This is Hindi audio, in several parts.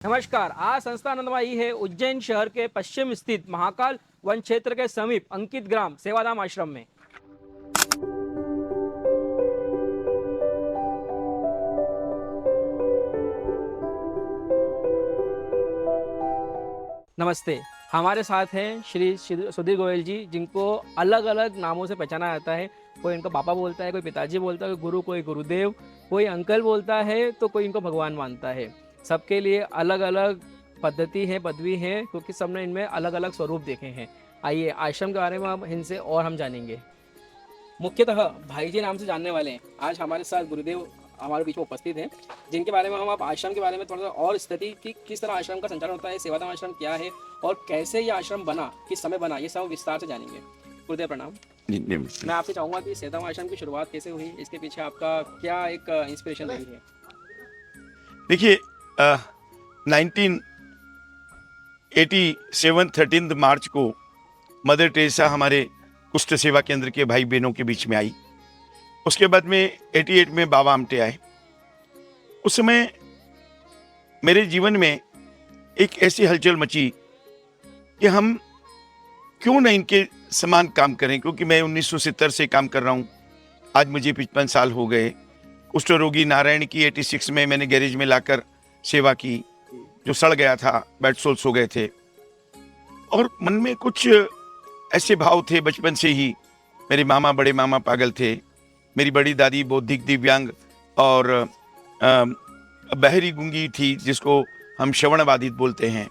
नमस्कार। आज संस्था आनंदमयी है उज्जैन शहर के पश्चिम स्थित महाकाल वन क्षेत्र के समीप अंकित ग्राम सेवाधाम आश्रम में। नमस्ते। हमारे साथ हैं श्री सुधीर गोयल जी, जिनको अलग अलग नामों से पहचाना जाता है। कोई इनको पापा बोलता है, कोई पिताजी बोलता है, कोई गुरु, कोई गुरुदेव, कोई अंकल बोलता है, तो कोई इनको भगवान मानता है। सबके लिए अलग अलग पद्धति है, पदवी है, क्योंकि सबने इनमें अलग अलग स्वरूप देखे हैं। आइए आश्रम के बारे में अब इनसे और हम जानेंगे। मुख्यतः भाई जी नाम से जानने वाले हैं। आज हमारे साथ गुरुदेव हमारे बीच में उपस्थित हैं, जिनके बारे में हम आप आश्रम के बारे में थोड़ा सा और स्थिति कि किस तरह आश्रम का संचालन होता है, सेवाधाम आश्रम क्या है और कैसे ये आश्रम बना, किस समय बना, ये सब विस्तार से जानेंगे। गुरुदेव प्रणाम। मैं आपसे चाहूँगा कि सेवाधाम आश्रम की शुरुआत कैसे हुई, इसके पीछे आपका क्या एक इंस्पिरेशन रही है। देखिए 1987 13 मार्च को मदर टेरेसा हमारे कुष्ठ सेवा केंद्र के भाई बहनों के बीच में आई। उसके बाद में 88 में बाबा आमटे आए। उस समय मेरे जीवन में एक ऐसी हलचल मची कि हम क्यों न इनके समान काम करें, क्योंकि मैं 1970 से काम कर रहा हूँ। आज मुझे 55 साल हो गए। कुष्ठ रोगी नारायण की 86 में मैंने गैरेज में लाकर सेवा की, जो सड़ गया था, बेड सोल्स हो गए थे। और मन में कुछ ऐसे भाव थे बचपन से ही। मेरे मामा, बड़े मामा पागल थे, मेरी बड़ी दादी बौद्धिक दिव्यांग और बहरी गूंगी थी, जिसको हम श्रवण बाधित बोलते हैं,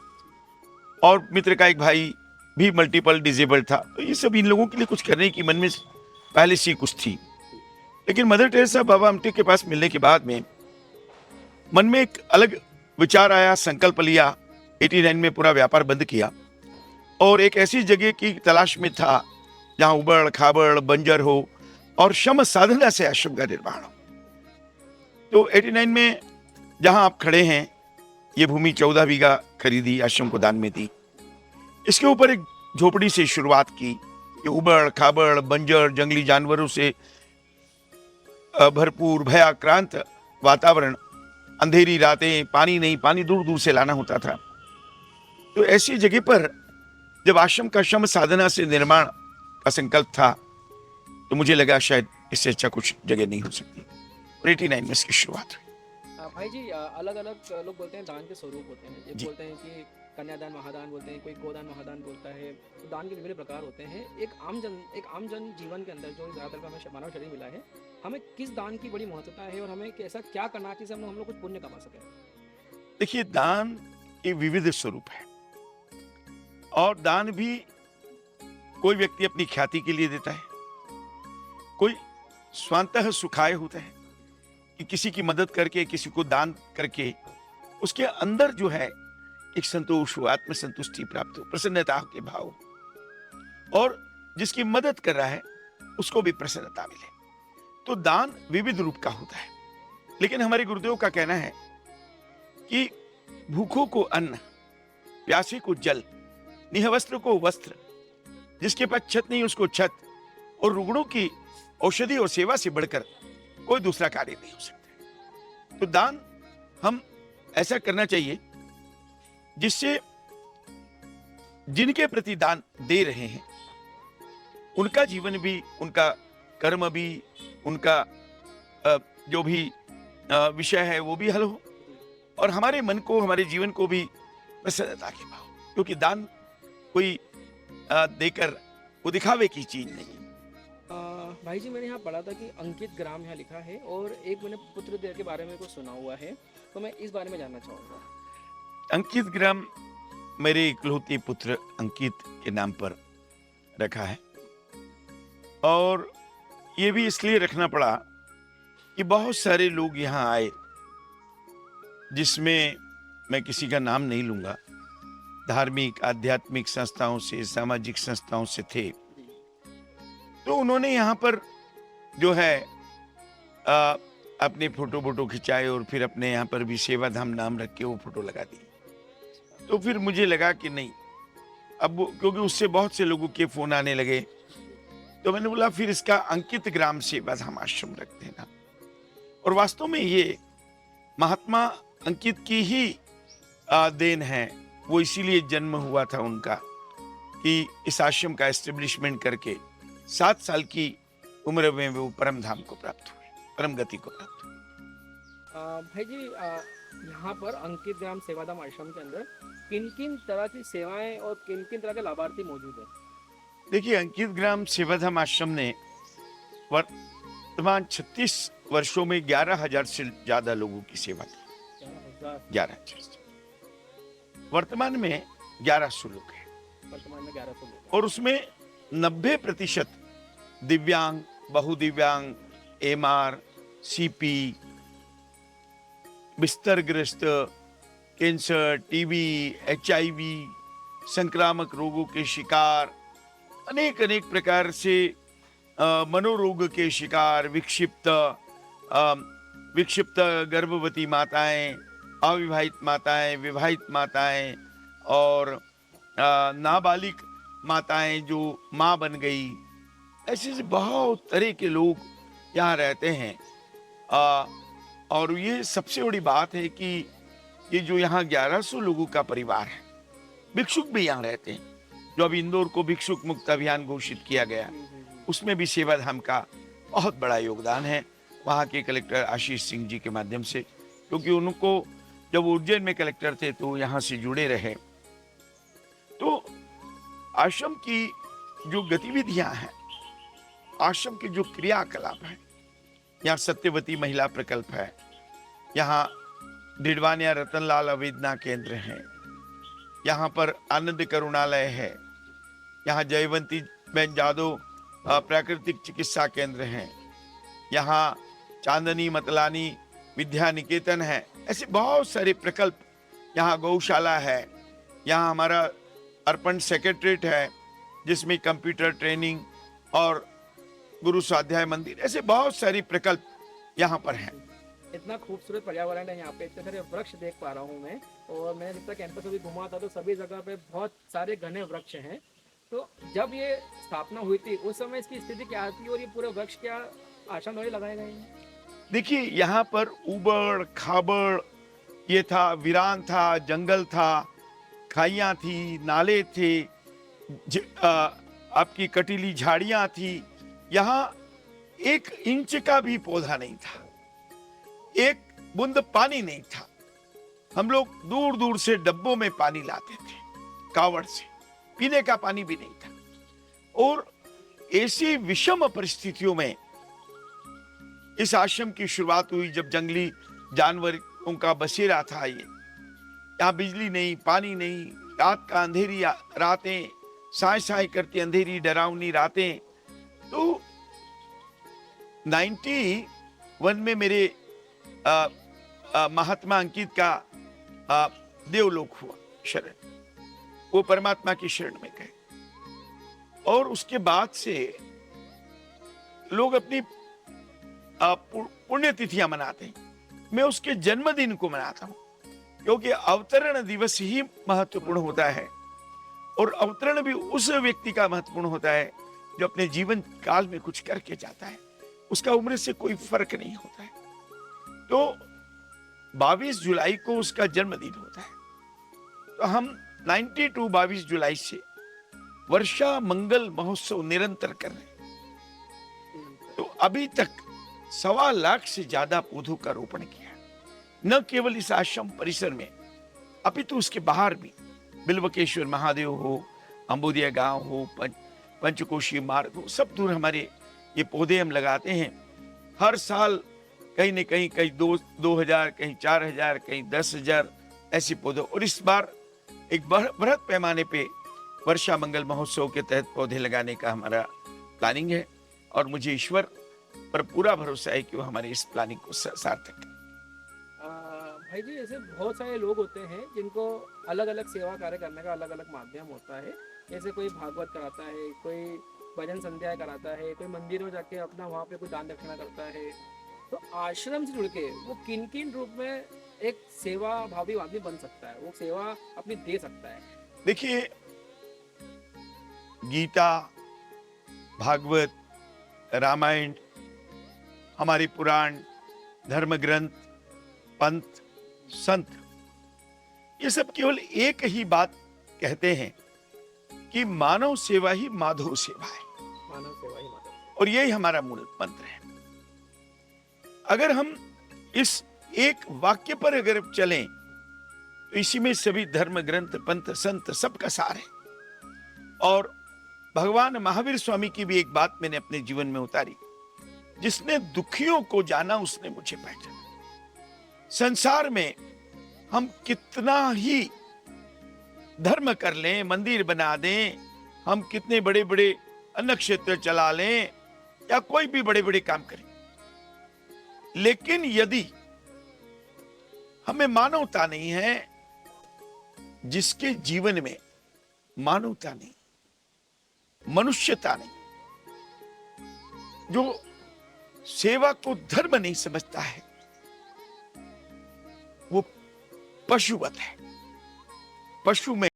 और मित्र का एक भाई भी मल्टीपल डिजेबल था। तो ये सब इन लोगों के लिए कुछ करने की मन में पहले से कुछ थी। लेकिन मदर टेरेसा बाबा आमटे के पास मिलने के बाद में मन में एक अलग विचार आया, संकल्प लिया। 89 में पूरा व्यापार बंद किया और एक ऐसी जगह की तलाश में था जहां उबड़ खाबड़ बंजर हो और श्रम साधना से आश्रम का निर्माण हो। तो 89 में जहां आप खड़े हैं, ये भूमि 14 बीघा खरीदी, आश्रम को दान में दी। इसके ऊपर एक झोपड़ी से शुरुआत की। ये उबड़ खाबड़ बंजर जंगली जानवरों से भरपूर भयाक्रांत वातावरण, अंधेरी रातें, पानी नहीं, पानी दूर दूर से लाना होता था। तो ऐसी जगह पर जब आश्रम का श्रम साधना से निर्माण का संकल्प था, तो मुझे लगा शायद इससे अच्छा कुछ जगह नहीं हो सकती। 89 में इसकी शुरुआत हुई। भाई जी, अलग अलग लोग बोलते हैं दान के स्वरूप होते हैं। एक बोलते हैं कि कन्यादान महादान बोलते हैं, कोई गोदान महादान बोलता है। तो दान के विभिन्न प्रकार होते हैं। एक आम जन जीवन के अंदर जो ज़्यादातर हमें मानव शरीर मिला है, हमें किस दान की बड़ी महत्वता है और हमें कैसा क्या करना चाहिए जिससे हम लोग कुछ पुण्य कमा सकें। देखिए, दान के विविध स्वरूप है और दान भी कोई व्यक्ति अपनी ख्याति के लिए देता है, कोई स्वांतः सुखाय होता है कि किसी की मदद करके, किसी को दान करके उसके अंदर जो है एक संतोष हो, आत्मसंतुष्टि प्राप्त हो, प्रसन्नता के भाव हो, और जिसकी मदद कर रहा है उसको भी प्रसन्नता मिले। तो दान विविध रूप का होता है। लेकिन हमारे गुरुदेव का कहना है कि भूखों को अन्न, प्यासे को जल, निःवस्त्र को वस्त्र, जिसके पास छत नहीं उसको छत, और रुग्णों की औषधि और सेवा से बढ़कर कोई दूसरा कार्य नहीं हो सकता। तो दान हम ऐसा करना चाहिए जिससे जिनके प्रति दान दे रहे हैं उनका जीवन भी, उनका कर्म भी, उनका जो भी विषय है वो भी हल हो, और हमारे मन को, हमारे जीवन को भी प्रसन्नता के भाव। क्योंकि दान कोई देकर वो दिखावे की चीज नहीं है। भाई जी, मैंने यहाँ पढ़ा था कि अंकित ग्राम यहाँ लिखा है, और एक मैंने पुत्रदेव के बारे में कुछ सुना हुआ है, तो मैं इस बारे में जानना चाहूँगा। अंकित ग्राम मेरे इकलौते पुत्र अंकित के नाम पर रखा है, और ये भी इसलिए रखना पड़ा कि बहुत सारे लोग यहाँ आए, जिसमें मैं किसी का नाम नहीं लूंगा, धार्मिक आध्यात्मिक संस्थाओं से, सामाजिक संस्थाओं से थे। तो उन्होंने यहाँ पर जो है अपने फोटो खिंचाए और फिर अपने यहाँ पर भी सेवाधाम नाम रख के वो फोटो लगा दी। तो फिर मुझे लगा कि नहीं, अब क्योंकि उससे बहुत से लोगों के फोन आने लगे, तो मैंने बोला फिर इसका अंकित ग्राम सेवाधाम आश्रम रख देना। और वास्तव में ये महात्मा अंकित की ही देन है। वो इसीलिए जन्म हुआ था उनका कि इस आश्रम का एस्टेब्लिशमेंट करके 7 साल की उम्र में वो परम धाम को प्राप्त हुए, परम गति को प्राप्त हुए। भाई जी, यहाँ पर अंकित ग्राम सेवाधाम आश्रम के अंदर किन किन तरह की सेवाएं और किन किन तरह के लाभार्थी मौजूद है? देखिए, अंकित ग्राम सेवाधाम आश्रम ने वर्तमान 36 वर्षों में 11,000 से ज्यादा लोगों की सेवा की। 11,000 से। वर्तमान में 1100 लोग हैं वर्तमान में 1100 लोग और उसमें 90% दिव्यांग, बहुदिव्यांग, एमआर, सीपी, बिस्तरग्रस्त, कैंसर, टीबी, एचआईवी, संक्रामक रोगों के शिकार, अनेक अनेक प्रकार से मनोरोग के शिकार, विक्षिप्त गर्भवती माताएं, अविवाहित माताएं, विवाहित माताएं और नाबालिग माताएं जो माँ बन गई, ऐसे से बहुत तरह के लोग यहाँ रहते हैं। और ये सबसे बड़ी बात है कि ये जो यहाँ 1100 लोगों का परिवार है, भिक्षुक भी यहाँ रहते हैं। जो अभी इंदौर को भिक्षुक मुक्त अभियान घोषित किया गया, उसमें भी सेवाधाम का बहुत बड़ा योगदान है, वहाँ के कलेक्टर आशीष सिंह जी के माध्यम से, क्योंकि उनको जब उज्जैन में कलेक्टर थे तो यहाँ से जुड़े रहे। तो आश्रम की जो गतिविधियां हैं, आश्रम के जो क्रियाकलाप है, यहाँ सत्यवती महिला प्रकल्प है, यहाँ डिडवानिया रतनलाल अवेदना केंद्र है, यहाँ पर आनंद करुणालय है, यहाँ जयवंती बहन जादव प्राकृतिक चिकित्सा केंद्र है, यहाँ चांदनी मतलानी विद्या निकेतन है। ऐसे बहुत सारे प्रकल्प, यहाँ गौशाला है, यहाँ हमारा अर्पण सेक्रेटरीट है जिसमें कंप्यूटर ट्रेनिंग और गुरु स्वाध्याय मंदिर, ऐसे बहुत सारे प्रकल्प यहाँ पर हैं। इतना खूबसूरत पर्यावरण है यहाँ पे, इतने सारे वृक्ष देख पा रहा हूँ मैं, और मैं जितना कैंपस में भी घुमा था तो सभी जगह पे बहुत सारे घने वृक्ष हैं। तो जब ये स्थापना हुई थी उस समय इसकी स्थिति क्या थी और ये पूरे वृक्ष क्या आश्रम द्वारा लगाए गए हैं? देखिए, यहाँ पर उबड़ खाबड़ ये था, वीरान था, जंगल था, खाइयाँ थी, नाले थे, आपकी कटीली झाड़ियाँ थी। यहाँ 1 इंच का भी पौधा नहीं था, 1 बूंद पानी नहीं था। हम लोग दूर दूर से डब्बों में पानी लाते थे, कावड़ से, पीने का पानी भी नहीं था। और ऐसी विषम परिस्थितियों में इस आश्रम की शुरुआत हुई जब जंगली जानवरों का बसेरा था। ये यहाँ बिजली नहीं, पानी नहीं, रात का अंधेरी रातें, साय साय करती अंधेरी डरावनी रातें। तो 91 में मेरे महात्मा अंकित का देवलोक हुआ शरण, वो परमात्मा की शरण में गए। और उसके बाद से लोग अपनी पुण्यतिथियां मनाते हैं। मैं उसके जन्मदिन को मनाता हूं क्योंकि अवतरण दिवस ही महत्वपूर्ण होता है, और अवतरण भी उस व्यक्ति का महत्वपूर्ण होता है जो अपने जीवन काल में कुछ करके जाता है, उसका उम्र से कोई फर्क नहीं होता है। तो 22 जुलाई को उसका जन्मदिन होता है। तो हम 22 जुलाई से वर्षा मंगल महोत्सव निरंतर कर रहे हैं। तो अभी तक 1.25 लाख से ज्यादा पौधों का रोपण किया, न केवल इस आश्रम परिसर में, अपितु उसके बाहर भी, बिल्वकेश्वर महादेव हो, अंबुदिया गांव हो, पंचकोशी मार्ग हो, सब दूर हमारे ये पौधे हम लगाते हैं। हर साल कहीं न कहीं 2,000, कहीं 4,000, कहीं 10,000 ऐसे पौधे। और इस बार एक बृहद पैमाने पे वर्षा मंगल महोत्सव के तहत पौधे लगाने का हमारा प्लानिंग है, और मुझे ईश्वर पर पूरा भरोसा है कि वो हमारे इस प्लानिंग को सार्थक करें। भाई जी, ऐसे बहुत सारे लोग होते हैं जिनको अलग अलग सेवा कार्य करने का अलग अलग माध्यम होता है। जैसे कोई भागवत कराता है, कोई भजन संध्या कराता है, कोई मंदिर में जाके अपना वहाँ पे कोई दान दक्षिणा करता है। तो आश्रम से जुड़ के वो किन किन रूप में एक सेवा भावी आदमी बन सकता है, वो सेवा अपनी दे सकता है? देखिए, गीता, भागवत, रामायण, हमारे पुराण, धर्म ग्रंथ, पंथ, संत, ये सब केवल एक ही बात कहते हैं कि मानव सेवा ही माधव सेवा है, मानव सेवा ही माधव। और यही हमारा मूल मंत्र है। अगर हम इस एक वाक्य पर अगर चलें तो इसी में सभी धर्म ग्रंथ पंथ संत सबका सार है। और भगवान महावीर स्वामी की भी एक बात मैंने अपने जीवन में उतारी, जिसने दुखियों को जाना उसने मुझे पहचाना। संसार में हम कितना ही धर्म कर लें, मंदिर बना दें, हम कितने बड़े बड़े अन्न क्षेत्र चला लें या कोई भी बड़े बड़े काम करें, लेकिन यदि हमें मानवता नहीं है, जिसके जीवन में मानवता नहीं, मनुष्यता नहीं, जो सेवा को धर्म नहीं समझता है, वो पशुवत है। पशु में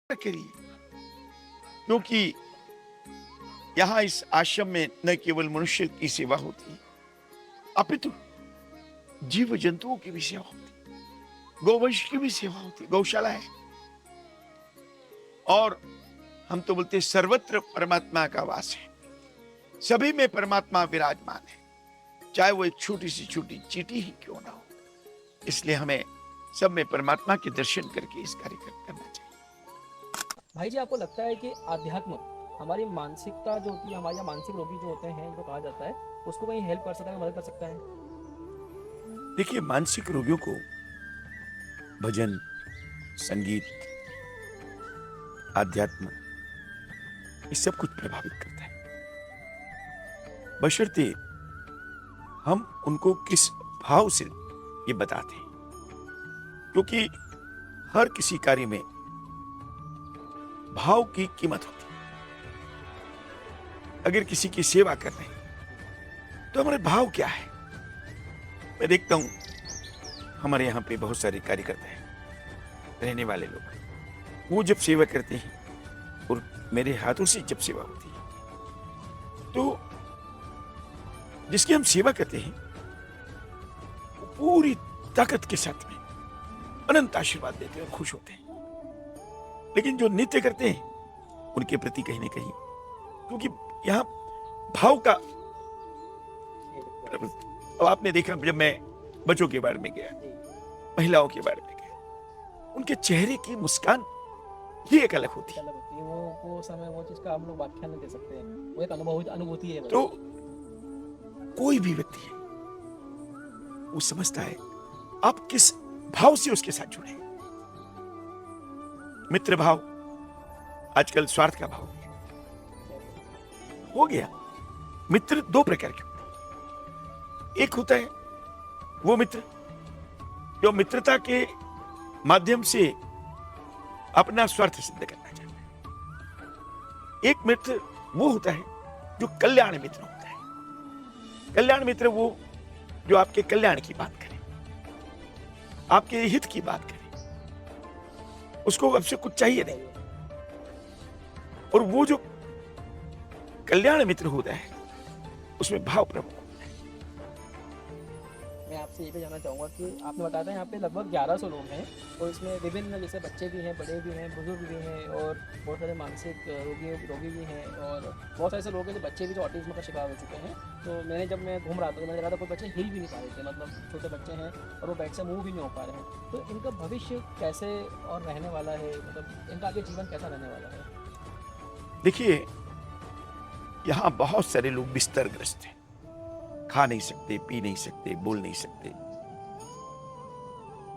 करिए, क्योंकि यहां इस आश्रम में न केवल मनुष्य की सेवा होती है, अपितु जीव जंतुओं की भी सेवा होती है, गौवंश की भी सेवा होती है, गौशाला है। और हम तो बोलते हैं सर्वत्र परमात्मा का वास है, सभी में परमात्मा विराजमान है, चाहे वो एक छोटी सी छोटी चींटी ही क्यों ना हो। इसलिए हमें सब में परमात्मा के दर्शन करके इस कार्य करना चाहिए। भाई जी, आपको लगता है कि आध्यात्म हमारी मानसिकता जो होती है, हमारे यहाँ मानसिक रोगी जो होते हैं, जो कहा जाता है, उसको कहीं हेल्प कर सकता है, मदद कर सकता है? देखिए, मानसिक रोगियों को भजन, संगीत, आध्यात्म, ये सब कुछ प्रभावित करता है, बशर्ते हम उनको किस भाव से ये बताते हैं। क्योंकि हर किसी कार्य में भाव की कीमत होती है। अगर किसी की सेवा कर रहे हैं तो हमारे भाव क्या है? मैं देखता हूं हमारे यहाँ पे बहुत सारे कार्यकर्ता हैं, रहने वाले लोग, वो जब सेवा करते हैं और मेरे हाथों से जब सेवा होती है, तो जिसकी हम सेवा करते हैं पूरी ताकत के साथ में अनंत आशीर्वाद देते हैं और खुश होते हैं। लेकिन जो नित्य करते हैं उनके प्रति कहीं ना कहीं, क्योंकि यहां भाव का, अब आपने देखा जब मैं बच्चों के बारे में गया, महिलाओं के बारे में गया, उनके चेहरे की मुस्कान ये एक अलग होती है। वो समय, वो चीज का हम लोग व्याख्या नहीं दे सकते हैं, वो एक अनुभूति है। तो कोई भी व्यक्ति है वो समझता है आप किस भाव से उसके साथ जुड़े। मित्र भाव आजकल स्वार्थ का भाव हो गया। मित्र दो प्रकार के होते हैं। एक होता है वो मित्र जो मित्रता के माध्यम से अपना स्वार्थ सिद्ध करना चाहता है। एक मित्र वो होता है जो कल्याण मित्र होता है। कल्याण मित्र वो जो आपके कल्याण की बात करे, आपके हित की बात करे, उसको आपसे कुछ चाहिए नहीं। और वो जो कल्याण मित्र होता है उसमें भाव प्रमुख होता है। मैं आपसे आपसे ये भी जानना चाहूँगा कि आपने बताया था यहाँ पे लगभग 1100 लोग हैं और इसमें विभिन्न जैसे बच्चे भी हैं, बड़े भी हैं, बुजुर्ग भी हैं और बहुत सारे मानसिक रोगी भी हैं और बहुत सारे ऐसे लोग हैं जो बच्चे भी जो ऑटिज्म का शिकार हो चुके हैं। तो मैं घूम रहा था तो मैंने देखा था कोई बच्चे हिल भी नहीं पा रहे थे, मतलब छोटे बच्चे हैं और वो बेड से मूव भी नहीं हो पा रहे हैं। तो इनका भविष्य कैसे और रहने वाला है, मतलब इनका आगे जीवन कैसा रहने वाला है? देखिए, यहाँ बहुत सारे लोग बिस्तरग्रस्त हैं, खा नहीं सकते, पी नहीं सकते, बोल नहीं सकते,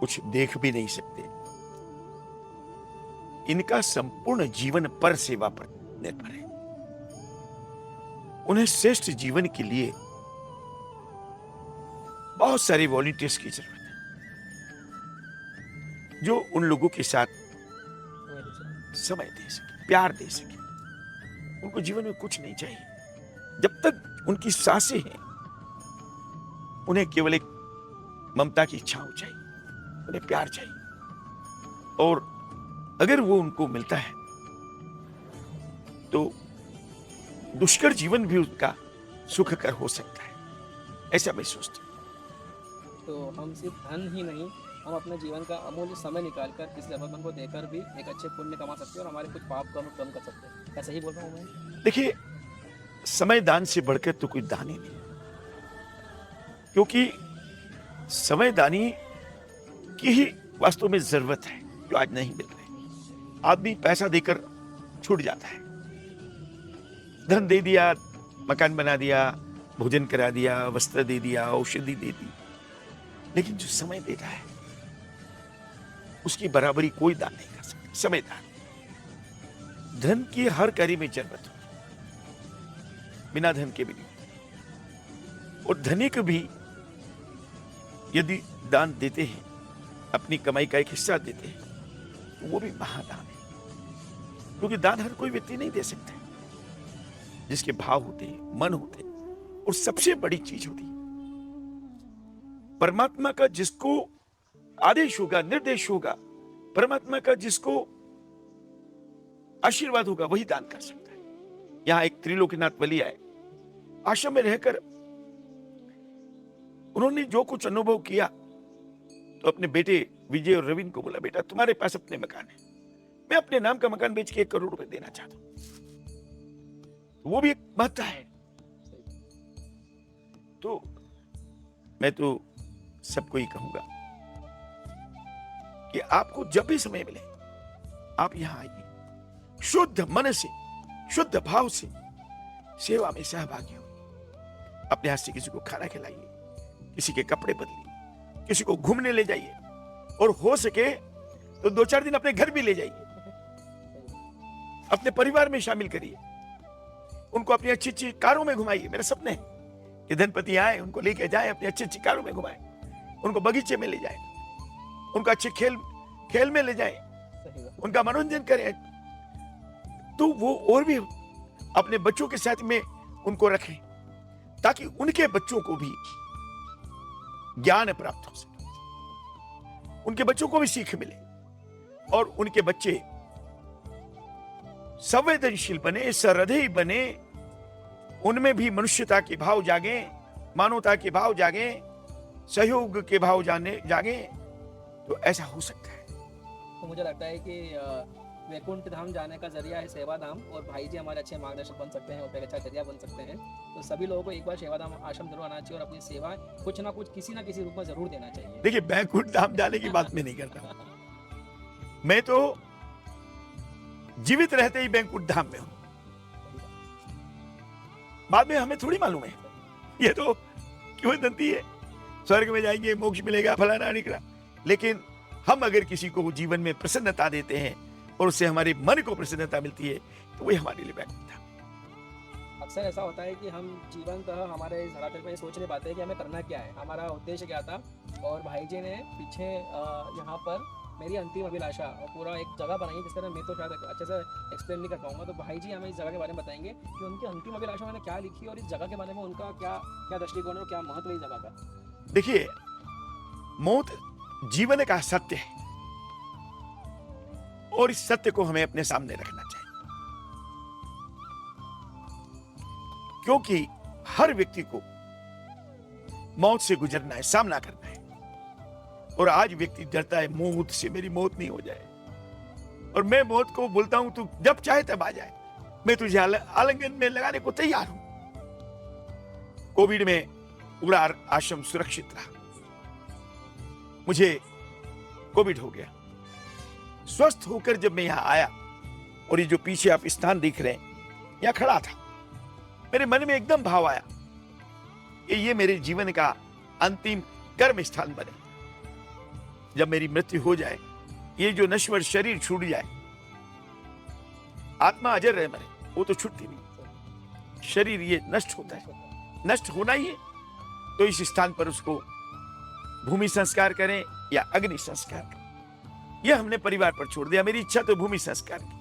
कुछ देख भी नहीं सकते। इनका संपूर्ण जीवन पर सेवा पर निर्भर है। उन्हें श्रेष्ठ जीवन के लिए बहुत सारे वॉलंटियर्स की जरूरत है, जो उन लोगों के साथ समय दे सके, प्यार दे सके। उनको जीवन में कुछ नहीं चाहिए। जब तक उनकी सांसें हैं, उन्हें केवल एक ममता की इच्छा हो चाहिए, उन्हें प्यार चाहिए। और अगर वो उनको मिलता है तो दुष्कर जीवन भी उसका सुखकर हो सकता है, ऐसा मैं सोचता हूं। तो हम सिर्फ धन ही नहीं, हम अपने जीवन का अमूल्य समय निकालकर किसी जरूरतमंद को देकर भी एक अच्छे पुण्य कमा सकते हैं और हमारे कुछ पाप कम कम कर सकते हैं। क्या सही बोल रहा हूँ मैं? देखिए, समय दान से बढ़कर तो कोई दान ही नहीं, क्योंकि समय दानी की ही वास्तव में जरूरत है, जो आज नहीं मिल रही। आदमी पैसा देकर छूट जाता है, धन दे दिया, मकान बना दिया, भोजन करा दिया, वस्त्र दे दिया, औषधि दे दी, लेकिन जो समय देता है उसकी बराबरी कोई दान नहीं कर सकता। समय दान, धन की हर कार्य में जरूरत होती, बिना धन के भी नहीं। और धनिक भी यदि दान देते हैं, अपनी कमाई का एक हिस्सा देते हैं, तो वो भी महादान है, क्योंकि दान हर कोई व्यक्ति नहीं दे सकता, जिसके भाव होते हैं, मन होते हैं। और सबसे बड़ी चीज होती है परमात्मा का, जिसको आदेश होगा, निर्देश होगा, परमात्मा का जिसको आशीर्वाद होगा, वही दान कर सकता है। यहां एक त्रिलोकीनाथ वली आए, आश्रम में रहकर उन्होंने जो कुछ अनुभव किया, तो अपने बेटे विजय और रविंद्र को बोला, बेटा तुम्हारे पास अपने मकान है, मैं अपने नाम का मकान बेच के 1 करोड़ रुपए देना चाहता हूं। वो भी एक महत्ता है। तो मैं तो सबको ही कहूंगा कि आपको जब भी समय मिले, आप यहां आइए, शुद्ध मन से, शुद्ध भाव से सेवा में सहभागी हो। अपने हाथ से किसी को खाना खिलाइए, किसी के कपड़े बदलिए, किसी को घूमने ले जाइए, और हो सके तो 2-4 दिन अपने घर भी ले जाइए, अपने परिवार में शामिल करिए, उनको अपनी अच्छी अच्छी कारों में घुमाइए। मेरा सपना है कि धनपति आए, उनको लेके जाए, अपनी अच्छी अच्छी कारों में घुमाए, उनको बगीचे में ले जाए, उनको अच्छे खेल में ले जाए, उनका मनोरंजन करें, तो वो और भी अपने बच्चों के साथ में उनको रखें, ताकि उनके बच्चों को भी ज्ञान प्राप्त हो सके, उनके बच्चों को भी सीख मिले, और उनके बच्चे संवेदनशील बने, सहृदयी बने, उनमें भी मनुष्यता के भाव जागे, मानवता के भाव जागे, सहयोग के भाव जागे। तो ऐसा हो सकता है। तो मुझे लगता है कि वैकुंठ धाम जाने का जरिया है सेवा धाम, और भाई जी हमारे अच्छे मार्गदर्शक बन सकते हैं और एक अच्छा जरिया बन सकते हैं। तो सभी लोगों को एक बार सेवा धाम आश्रम जरूर आना चाहिए और अपनी सेवा कुछ ना कुछ किसी ना किसी रूप में जरूर देना चाहिए। देखिए, वैकुंठ धाम जाने की बात मैं नहीं करता, मैं तो जीवित रहते ही वैकुंठ धाम में हूं। बाद में हमें थोड़ी मालूम है, ये तो किंवदंती है, स्वर्ग में जाएंगे, मोक्ष मिलेगा, फलाना निकला। लेकिन हम अगर किसी को जीवन में प्रसन्नता देते हैं और उससे हमारे मन को प्रसन्नता मिलती है, तो वही हमारे लिए वैकुंठ धाम। अक्सर ऐसा होता है कि हम जीवनतः हमारे इस धरातल पे सोच नहीं पाते हैं कि हमें करना क्या है, हमारा उद्देश्य क्या था। और भाई जी ने पीछे यहाँ पर मेरी अंतिम अभिलाषा और पूरा एक जगह बनाई है, जिस तरह मैं तो शायद अच्छे से एक्सप्लेन नहीं कर पाऊंगा। तो भाई जी हमें इस जगह के बारे में बताएंगे कि उनकी अंतिम अभिलाषा मैंने क्या लिखी और इस जगह के बारे में उनका क्या दृष्टिकोण है, क्या महत्व है इस जगह का। देखिए, मौत जीवन का सत्य है, और इस सत्य को हमें अपने सामने रखना चाहिए, क्योंकि हर व्यक्ति को मौत से गुजरना है, सामना करना है। और आज व्यक्ति डरता है मौत से, मेरी मौत नहीं हो जाए। और मैं मौत को बोलता हूं तू जब चाहे तब आ जाए, मैं तुझे आलिंगन में लगाने को तैयार हूं। कोविड में पूरा आश्रम सुरक्षित रहा। मुझे कोविड हो गया। स्वस्थ होकर जब मैं यहां आया और ये जो पीछे आप स्थान देख रहे हैं, यहां खड़ा था, मेरे मन में एकदम भाव आया कि ये मेरे जीवन का अंतिम कर्म स्थान बने। जब मेरी मृत्यु हो जाए, ये जो नश्वर शरीर छूट जाए, आत्मा अजर रहे मरे, वो तो छूटती नहीं, शरीर ये नष्ट होता है, नष्ट होना ही है। तो इस स्थान पर उसको भूमि संस्कार करें या अग्नि संस्कार करें, यह हमने परिवार पर छोड़ दिया। मेरी इच्छा तो भूमि संस्कार की।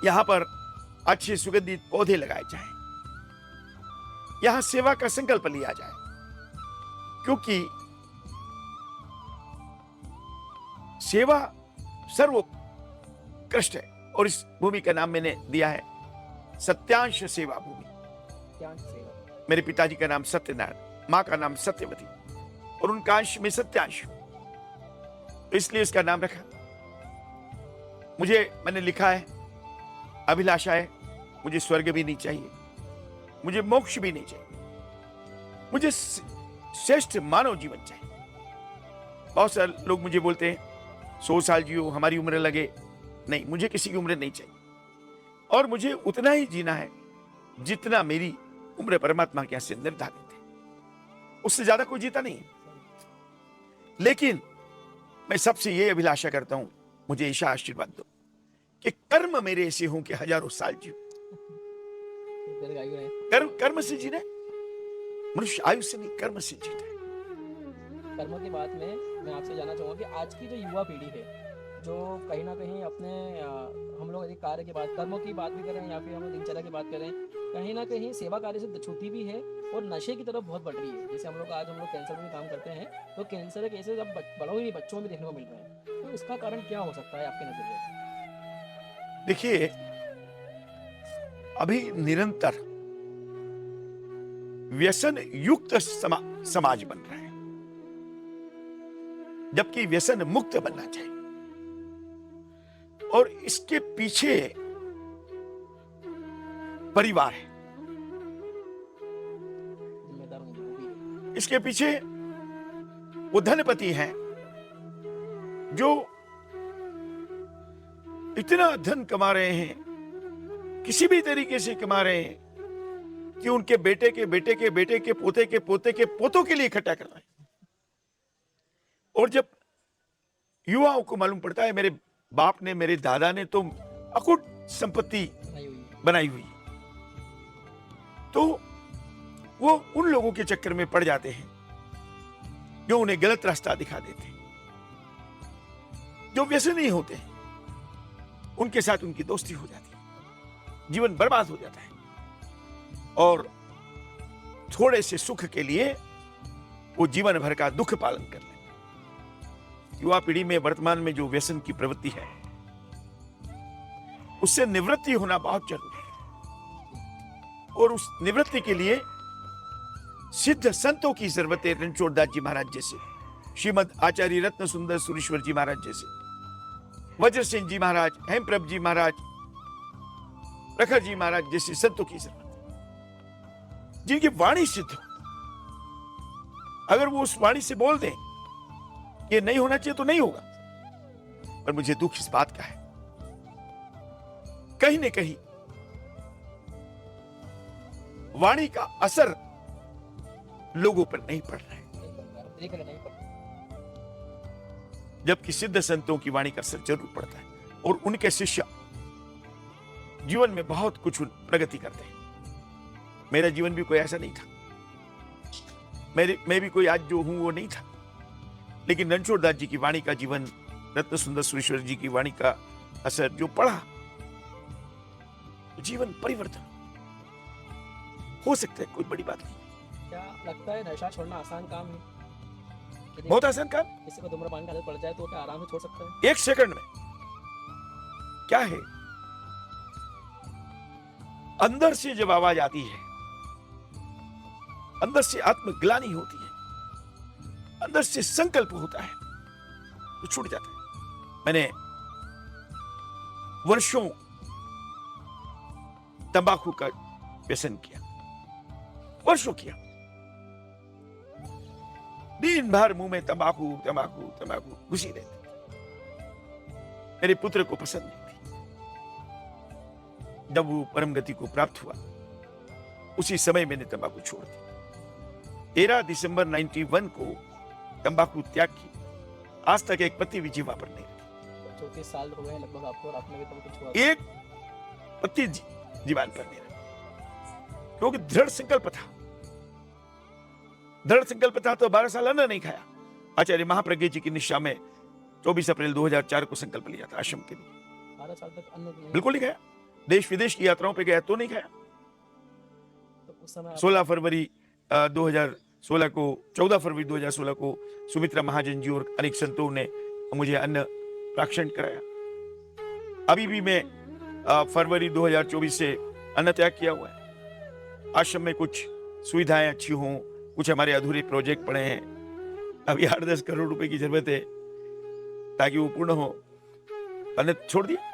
यहां पर अच्छे सुगंधित पौधे लगाए जाएं, यहां सेवा का संकल्प लिया जाए, क्योंकि सेवा सर्वोत्कृष्ट है। और इस भूमि का नाम मैंने दिया है सत्यांश सेवा भूमि। मेरे पिताजी का नाम सत्यनारायण, मां का नाम सत्यवती, और उनका अंश में सत्यांश, तो इसलिए इसका नाम रखा। मैंने लिखा है, अभिलाषा है, मुझे स्वर्ग भी नहीं चाहिए, मुझे मोक्ष भी नहीं चाहिए, मुझे श्रेष्ठ मानव जीवन चाहिए। बहुत सारे लोग मुझे बोलते हैं 100 साल जियो, हमारी उम्र लगे। नहीं, मुझे किसी की उम्र नहीं चाहिए, और मुझे उतना ही जीना है जितना मेरी उम्र परमात्मा के यहां से निर्धारित है। उससे ज्यादा कोई जीता नहीं। लेकिन मैं सबसे ये अभिलाषा करता हूं, मुझे ऐसा आशीर्वाद दो कि कर्म मेरे ऐसे हों कि हजारों साल जियो। कर्म से जीना, मनुष्य आयु से नहीं, कर्म से जीता है। कर्म की बात में मैं आपसे जानना चाहूंगा कि आज की जो युवा पीढ़ी है, जो कहीं ना कहीं अपने हम लोग यदि कार्य की बात, कर्मों की बात भी करें या फिर हम दिनचर्या की बात करें, कहीं ना कहीं सेवा कार्य से छूटी भी है और नशे की तरफ बहुत बढ़ रही है। जैसे हम लोग कैंसर में भी काम करते हैं, तो कैंसर के केसेस अब बड़ों ही बच्चों में भी देखने को मिल रहे हैं। तो इसका कारण क्या हो सकता है आपके नजरिए से? देखिए, अभी निरंतर व्यसन युक्त समाज बन रहा है, जबकि व्यसन मुक्त बनना चाहिए। और इसके पीछे परिवार है, इसके पीछे वो धनपति हैं जो इतना धन कमा रहे हैं, किसी भी तरीके से कमा रहे हैं कि उनके बेटे के बेटे के बेटे के पोते के पोते के पोतों के लिए इकट्ठा कर रहे हैं। और जब युवाओं को मालूम पड़ता है मेरे बाप ने, मेरे दादा ने तो अकुट संपत्ति बनाई हुई, तो वो उन लोगों के चक्कर में पड़ जाते हैं जो उन्हें गलत रास्ता दिखा देते हैं, जो व्यसन नहीं होते हैं, उनके साथ उनकी दोस्ती हो जाती है, जीवन बर्बाद हो जाता है। और थोड़े से सुख के लिए वो जीवन भर का दुख पालन कर लेते हैं। युवा पीढ़ी में वर्तमान में जो व्यसन की प्रवृत्ति है, उससे निवृत्ति होना बहुत जरूरी है। और उस निवृत्ति के लिए सिद्ध संतों की जरूरत है। रणछोड़ दास जी महाराज जैसे, श्रीमद आचार्य रत्न सुंदर सुरेश्वर जी महाराज जैसे, वज्र सिंह जी महाराज, हेमप्रभ जी महाराज, प्रखर जी महाराज जैसे संतों की जरूरत है, जिनकी वाणी सिद्ध हो। अगर वो उस वाणी से बोल दें ये नहीं होना चाहिए तो नहीं होगा। पर मुझे दुख इस बात का है, कहीं न कहीं वाणी का असर लोगों पर नहीं पड़ रहा है, जबकि सिद्ध संतों की वाणी का असर जरूर पड़ता है। और उनके शिष्य जीवन में बहुत कुछ प्रगति करते हैं। मेरा जीवन भी कोई ऐसा नहीं था, मैं भी कोई आज जो हूं वो नहीं था, लेकिन रणछोड़ दास जी की वाणी का, जीवन रत्न सुंदर सुरेश्वर जी की वाणी का असर जो पड़ा, जीवन परिवर्तन हो सकता है, कोई बड़ी बात नहीं। क्या लगता है नशा छोड़ना आसान काम है? बहुत आसान काम। किसी को धूम्रपान की आदत पड़ जाए तो क्या आराम से छोड़ सकता है? 1 सेकंड में। क्या है, अंदर से जब आवाज आती है, अंदर से आत्मग्लानि होती है, अंदर से संकल्प होता है तो छूट जाता है। मैंने वर्षों तंबाकू का व्यसन किया, वर्षों किया, दिन भर मुंह में तंबाकू तंबाकू तंबाकू घुसी रहती। मेरे पुत्र को पसंद नहीं थी। जब वो परम गति को प्राप्त हुआ उसी समय मैंने तंबाकू छोड़ दी। 13 दिसंबर 91 को तंबाकू त्याग की। आज तक एक पत्ती भी जीवा पर नहीं रखी। 34 साल हो गए लगभग आपको और आपने भी तंबाकू छोड़ा। एक पत्ती जीवान पर नहीं रखी, क्योंकि दृढ़ संकल्प था। दृढ़ संकल्प था तो 12 साल अन्न नहीं खाया। आचार्य महाप्रज्ञ जी की निष्ठा में 24 अप्रैल 2004 को संकल्प लिया था आश्रम के लिए। 12 साल तक अन्न नहीं बिल्कुल नहीं खाया। देश विदेश की यात्राओं पे गया तो नहीं खाया। तो उस समय 16 फरवरी 2016 को 14 फरवरी 2016 को सुमित्रा महाजन जी और अनेक संतों ने मुझे अन्न प्राक्षण कराया। अभी भी मैं फरवरी 2024 से अन्न त्याग किया हुआ है। आश्रम में कुछ सुविधाएं अच्छी हों, कुछ हमारे अधूरे प्रोजेक्ट पड़े हैं, अभी 8-10 करोड़ रुपए की जरूरत है ताकि वो पूर्ण हो। अन्न छोड़ दिया।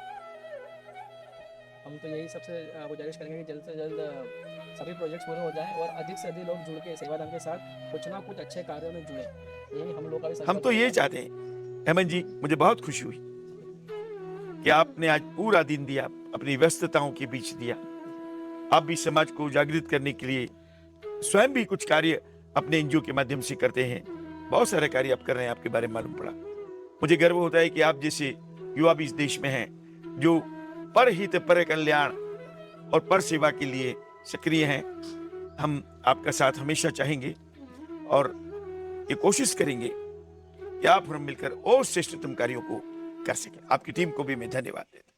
हम तो यही सबसे गुजारिश करेंगे कि जल्द से जल्द सभी प्रोजेक्ट्स पूरे हो जाएं और अधिक से अधिक लोग जुड़ के सेवादान के साथ कुछ ना कुछ अच्छे कार्यों में जुड़े। यही हम लोग का भी हम संकल्प तो ये है। चाहते हैं हेमंत जी, मुझे बहुत खुशी हुई कि आपने आज पूरा दिन दिया, अपनी व्यस्तताओं के बीच दिया। आप भी समाज को जागृत करने के लिए स्वयं भी कुछ कार्य अपने एनजीओ के माध्यम से करते हैं। बहुत सारे कार्य आप कर रहे हैं, आपके बारे में मालूम पड़ा। मुझे गर्व होता है कि आप जैसे युवा भी इस देश में हैं जो परहित पर कल्याण और पर सेवा के लिए सक्रिय हैं। हम आपका साथ हमेशा चाहेंगे और ये कोशिश करेंगे कि आप और हम मिलकर और श्रेष्ठतम कार्यों को कर सकें। आपकी टीम को भी मैं धन्यवाद देता हूं।